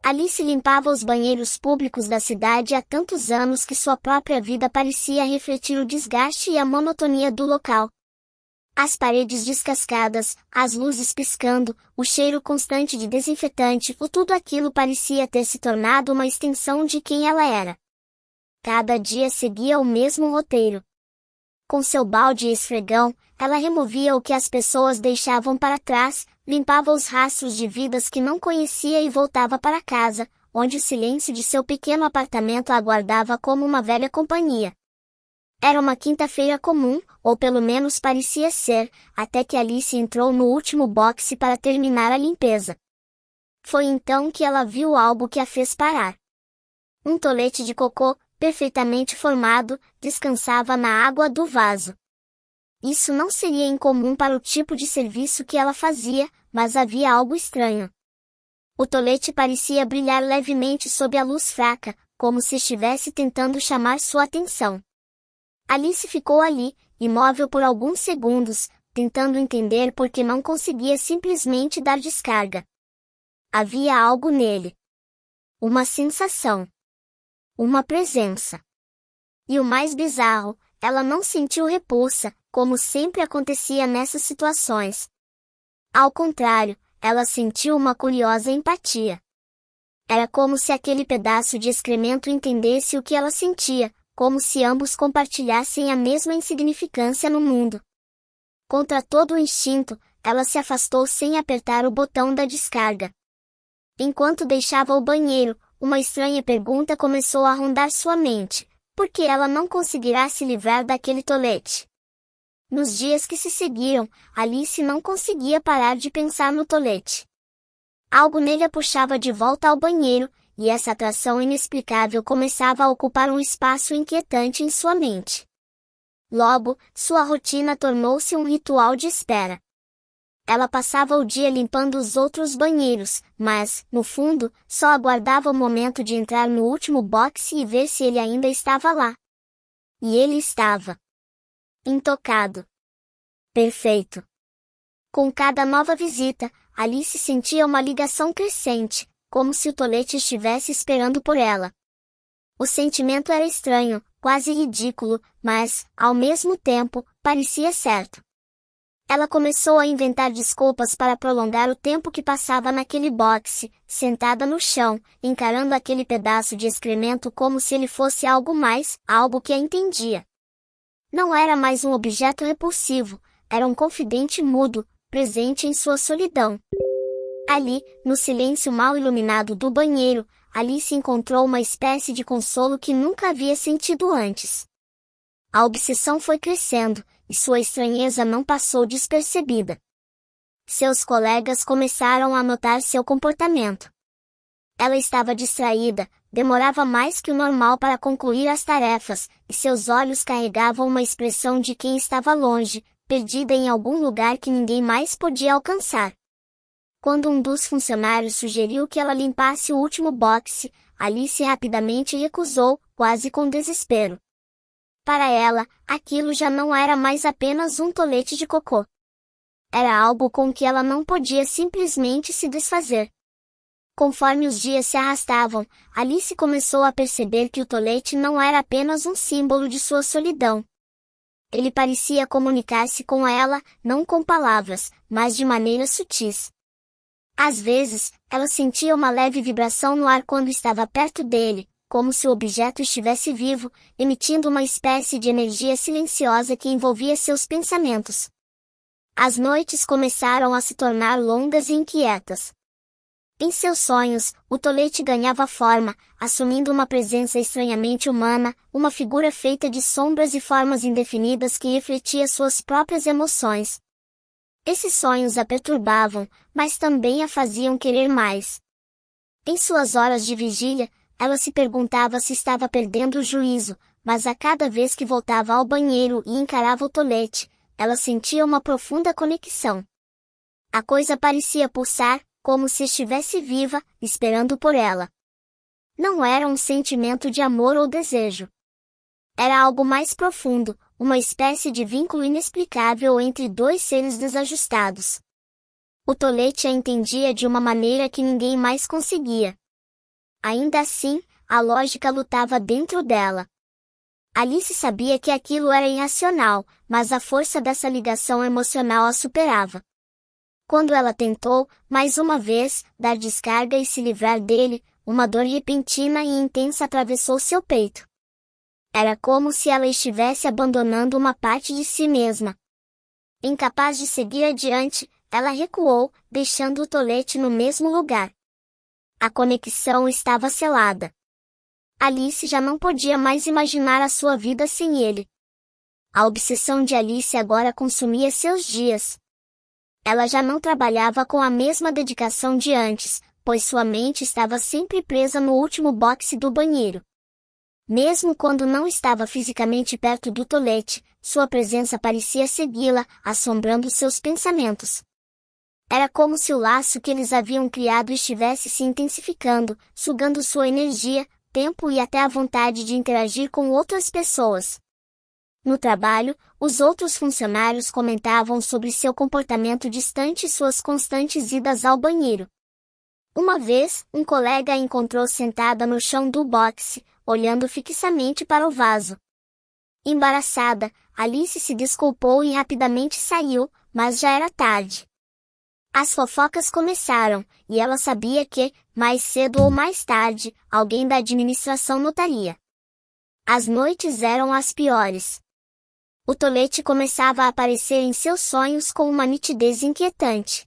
Alice limpava os banheiros públicos da cidade há tantos anos que sua própria vida parecia refletir o desgaste e a monotonia do local. As paredes descascadas, as luzes piscando, o cheiro constante de desinfetante, tudo aquilo parecia ter se tornado uma extensão de quem ela era. Cada dia seguia o mesmo roteiro. Com seu balde e esfregão, ela removia o que as pessoas deixavam para trás, limpava os rastros de vidas que não conhecia e voltava para casa, onde o silêncio de seu pequeno apartamento a aguardava como uma velha companhia. Era uma quinta-feira comum, ou pelo menos parecia ser, até que Alice entrou no último boxe para terminar a limpeza. Foi então que ela viu algo que a fez parar. Um tolete de cocô, perfeitamente formado, descansava na água do vaso. Isso não seria incomum para o tipo de serviço que ela fazia, mas havia algo estranho. O tolete parecia brilhar levemente sob a luz fraca, como se estivesse tentando chamar sua atenção. Alice ficou ali, imóvel por alguns segundos, tentando entender por que não conseguia simplesmente dar descarga. Havia algo nele. Uma sensação. Uma presença. E o mais bizarro, ela não sentiu repulsa, como sempre acontecia nessas situações. Ao contrário, ela sentiu uma curiosa empatia. Era como se aquele pedaço de excremento entendesse o que ela sentia, como se ambos compartilhassem a mesma insignificância no mundo. Contra todo o instinto, ela se afastou sem apertar o botão da descarga. Enquanto deixava o banheiro, uma estranha pergunta começou a rondar sua mente: por que ela não conseguirá se livrar daquele tolete? Nos dias que se seguiram, Alice não conseguia parar de pensar no tolete. Algo nele a puxava de volta ao banheiro, e essa atração inexplicável começava a ocupar um espaço inquietante em sua mente. Logo, sua rotina tornou-se um ritual de espera. Ela passava o dia limpando os outros banheiros, mas, no fundo, só aguardava o momento de entrar no último boxe e ver se ele ainda estava lá. E ele estava. Intocado. Perfeito. Com cada nova visita, Alice sentia uma ligação crescente, como se o tolete estivesse esperando por ela. O sentimento era estranho, quase ridículo, mas, ao mesmo tempo, parecia certo. Ela começou a inventar desculpas para prolongar o tempo que passava naquele boxe, sentada no chão, encarando aquele pedaço de excremento como se ele fosse algo mais, algo que a entendia. Não era mais um objeto repulsivo, era um confidente mudo, presente em sua solidão. Ali, no silêncio mal iluminado do banheiro, Alice encontrou uma espécie de consolo que nunca havia sentido antes. A obsessão foi crescendo, e sua estranheza não passou despercebida. Seus colegas começaram a notar seu comportamento. Ela estava distraída, demorava mais que o normal para concluir as tarefas, e seus olhos carregavam uma expressão de quem estava longe, perdida em algum lugar que ninguém mais podia alcançar. Quando um dos funcionários sugeriu que ela limpasse o último boxe, Alice rapidamente recusou, quase com desespero. Para ela, aquilo já não era mais apenas um tolete de cocô. Era algo com que ela não podia simplesmente se desfazer. Conforme os dias se arrastavam, Alice começou a perceber que o tolete não era apenas um símbolo de sua solidão. Ele parecia comunicar-se com ela, não com palavras, mas de maneiras sutis. Às vezes, ela sentia uma leve vibração no ar quando estava perto dele, como se o objeto estivesse vivo, emitindo uma espécie de energia silenciosa que envolvia seus pensamentos. As noites começaram a se tornar longas e inquietas. Em seus sonhos, o tolete ganhava forma, assumindo uma presença estranhamente humana, uma figura feita de sombras e formas indefinidas que refletia suas próprias emoções. Esses sonhos a perturbavam, mas também a faziam querer mais. Em suas horas de vigília, ela se perguntava se estava perdendo o juízo, mas a cada vez que voltava ao banheiro e encarava o tolete, ela sentia uma profunda conexão. A coisa parecia pulsar, como se estivesse viva, esperando por ela. Não era um sentimento de amor ou desejo. Era algo mais profundo, uma espécie de vínculo inexplicável entre dois seres desajustados. O tolete a entendia de uma maneira que ninguém mais conseguia. Ainda assim, a lógica lutava dentro dela. Alice sabia que aquilo era irracional, mas a força dessa ligação emocional a superava. Quando ela tentou, mais uma vez, dar descarga e se livrar dele, uma dor repentina e intensa atravessou seu peito. Era como se ela estivesse abandonando uma parte de si mesma. Incapaz de seguir adiante, ela recuou, deixando o tolete no mesmo lugar. A conexão estava selada. Alice já não podia mais imaginar a sua vida sem ele. A obsessão de Alice agora consumia seus dias. Ela já não trabalhava com a mesma dedicação de antes, pois sua mente estava sempre presa no último boxe do banheiro. Mesmo quando não estava fisicamente perto do tolete, sua presença parecia segui-la, assombrando seus pensamentos. Era como se o laço que eles haviam criado estivesse se intensificando, sugando sua energia, tempo e até a vontade de interagir com outras pessoas. No trabalho, os outros funcionários comentavam sobre seu comportamento distante e suas constantes idas ao banheiro. Uma vez, um colega a encontrou sentada no chão do boxe, olhando fixamente para o vaso. Embaraçada, Alice se desculpou e rapidamente saiu, mas já era tarde. As fofocas começaram, e ela sabia que, mais cedo ou mais tarde, alguém da administração notaria. As noites eram as piores. O tolete começava a aparecer em seus sonhos com uma nitidez inquietante.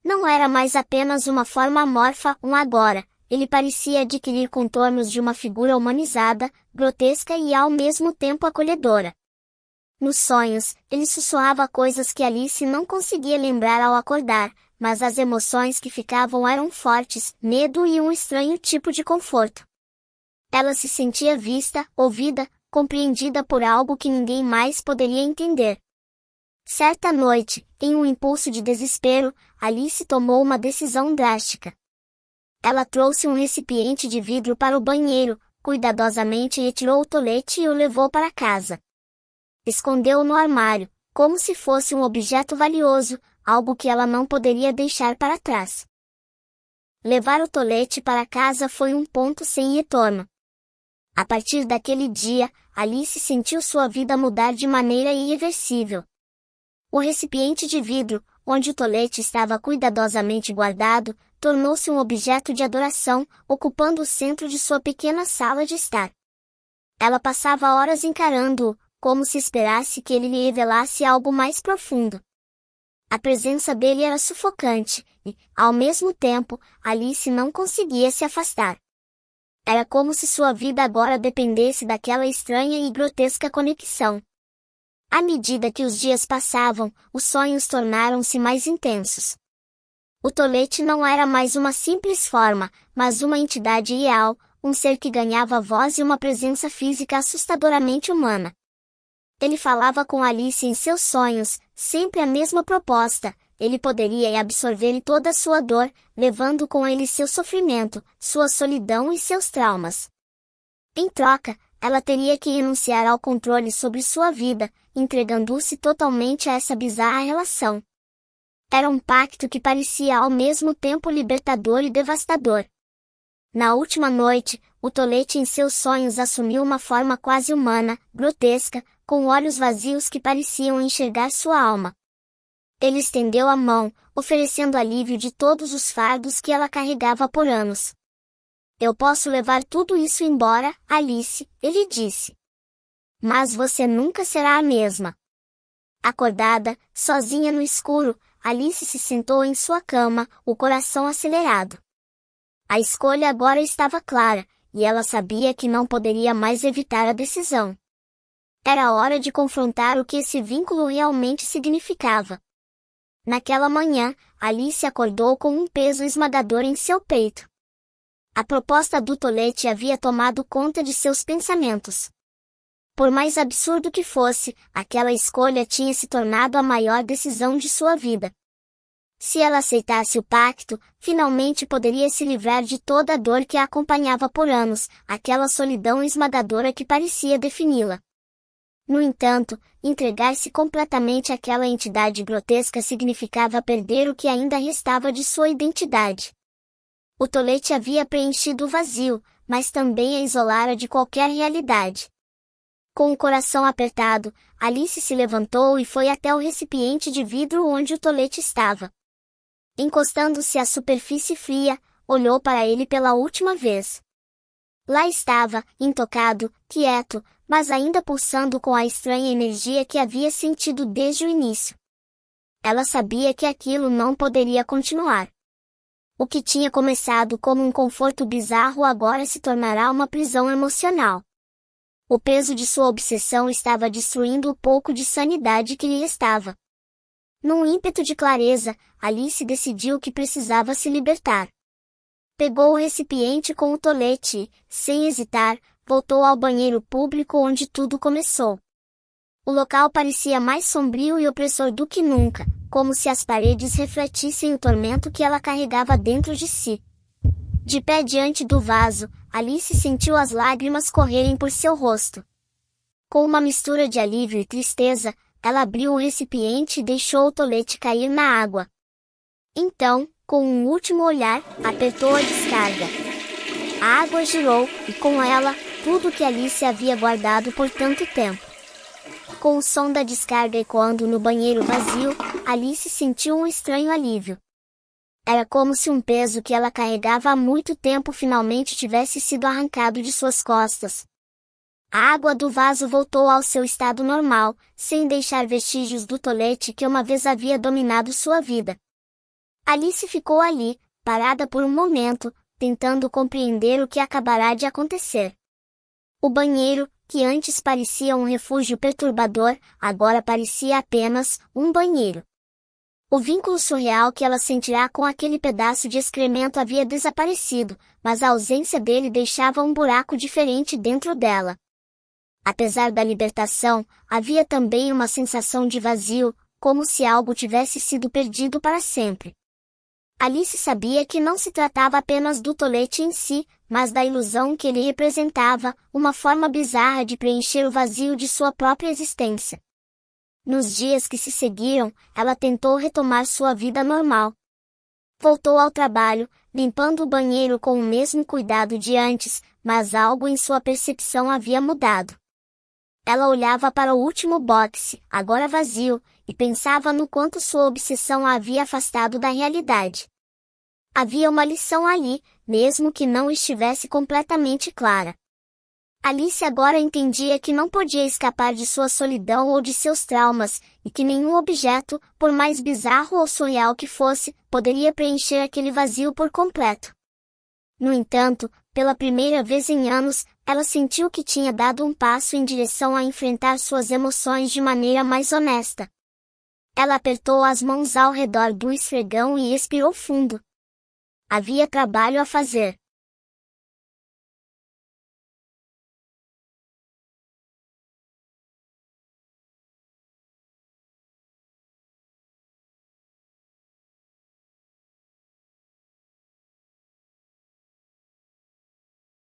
Não era mais apenas uma forma amorfa, agora, ele parecia adquirir contornos de uma figura humanizada, grotesca e ao mesmo tempo acolhedora. Nos sonhos, ele sussurrava coisas que Alice não conseguia lembrar ao acordar, mas as emoções que ficavam eram fortes, medo e um estranho tipo de conforto. Ela se sentia vista, ouvida, compreendida por algo que ninguém mais poderia entender. Certa noite, em um impulso de desespero, Alice tomou uma decisão drástica. Ela trouxe um recipiente de vidro para o banheiro, cuidadosamente retirou o tolete e o levou para casa. Escondeu-o no armário, como se fosse um objeto valioso, algo que ela não poderia deixar para trás. Levar o tolete para casa foi um ponto sem retorno. A partir daquele dia, Alice sentiu sua vida mudar de maneira irreversível. O recipiente de vidro, onde o tolete estava cuidadosamente guardado, tornou-se um objeto de adoração, ocupando o centro de sua pequena sala de estar. Ela passava horas encarando-o, como se esperasse que ele lhe revelasse algo mais profundo. A presença dele era sufocante, e, ao mesmo tempo, Alice não conseguia se afastar. Era como se sua vida agora dependesse daquela estranha e grotesca conexão. À medida que os dias passavam, os sonhos tornaram-se mais intensos. O tolete não era mais uma simples forma, mas uma entidade real, um ser que ganhava voz e uma presença física assustadoramente humana. Ele falava com Alice em seus sonhos, sempre a mesma proposta: ele poderia absorver toda a sua dor, levando com ele seu sofrimento, sua solidão e seus traumas. Em troca, ela teria que renunciar ao controle sobre sua vida, entregando-se totalmente a essa bizarra relação. Era um pacto que parecia ao mesmo tempo libertador e devastador. Na última noite, o tolete em seus sonhos assumiu uma forma quase humana, grotesca, com olhos vazios que pareciam enxergar sua alma. Ele estendeu a mão, oferecendo alívio de todos os fardos que ela carregava por anos. Eu posso levar tudo isso embora, Alice, ele disse. Mas você nunca será a mesma. Acordada, sozinha no escuro, Alice se sentou em sua cama, o coração acelerado. A escolha agora estava clara, e ela sabia que não poderia mais evitar a decisão. Era hora de confrontar o que esse vínculo realmente significava. Naquela manhã, Alice acordou com um peso esmagador em seu peito. A proposta do tolete havia tomado conta de seus pensamentos. Por mais absurdo que fosse, aquela escolha tinha se tornado a maior decisão de sua vida. Se ela aceitasse o pacto, finalmente poderia se livrar de toda a dor que a acompanhava por anos, aquela solidão esmagadora que parecia defini-la. No entanto, entregar-se completamente àquela entidade grotesca significava perder o que ainda restava de sua identidade. O tolete havia preenchido o vazio, mas também a isolara de qualquer realidade. Com o coração apertado, Alice se levantou e foi até o recipiente de vidro onde o tolete estava. Encostando-se à superfície fria, olhou para ele pela última vez. Lá estava, intocado, quieto, mas ainda pulsando com a estranha energia que havia sentido desde o início. Ela sabia que aquilo não poderia continuar. O que tinha começado como um conforto bizarro agora se tornará uma prisão emocional. O peso de sua obsessão estava destruindo o pouco de sanidade que lhe restava. Num ímpeto de clareza, Alice decidiu que precisava se libertar. Pegou o recipiente com o tolete e, sem hesitar, voltou ao banheiro público onde tudo começou. O local parecia mais sombrio e opressor do que nunca, como se as paredes refletissem o tormento que ela carregava dentro de si. De pé diante do vaso, Alice sentiu as lágrimas correrem por seu rosto. Com uma mistura de alívio e tristeza, ela abriu o recipiente e deixou o tolete cair na água. Então, com um último olhar, apertou a descarga. A água girou, e com ela, tudo que Alice havia guardado por tanto tempo. Com o som da descarga ecoando no banheiro vazio, Alice sentiu um estranho alívio. Era como se um peso que ela carregava há muito tempo finalmente tivesse sido arrancado de suas costas. A água do vaso voltou ao seu estado normal, sem deixar vestígios do tolete que uma vez havia dominado sua vida. Alice ficou ali, parada por um momento, tentando compreender o que acabará de acontecer. O banheiro, que antes parecia um refúgio perturbador, agora parecia apenas um banheiro. O vínculo surreal que ela sentirá com aquele pedaço de excremento havia desaparecido, mas a ausência dele deixava um buraco diferente dentro dela. Apesar da libertação, havia também uma sensação de vazio, como se algo tivesse sido perdido para sempre. Alice sabia que não se tratava apenas do tolete em si, mas da ilusão que ele representava, uma forma bizarra de preencher o vazio de sua própria existência. Nos dias que se seguiram, ela tentou retomar sua vida normal. Voltou ao trabalho, limpando o banheiro com o mesmo cuidado de antes, mas algo em sua percepção havia mudado. Ela olhava para o último boxe, agora vazio, e pensava no quanto sua obsessão a havia afastado da realidade. Havia uma lição ali, mesmo que não estivesse completamente clara. Alice agora entendia que não podia escapar de sua solidão ou de seus traumas, e que nenhum objeto, por mais bizarro ou surreal que fosse, poderia preencher aquele vazio por completo. No entanto, pela primeira vez em anos, ela sentiu que tinha dado um passo em direção a enfrentar suas emoções de maneira mais honesta. Ela apertou as mãos ao redor do esfregão e expirou fundo. Havia trabalho a fazer.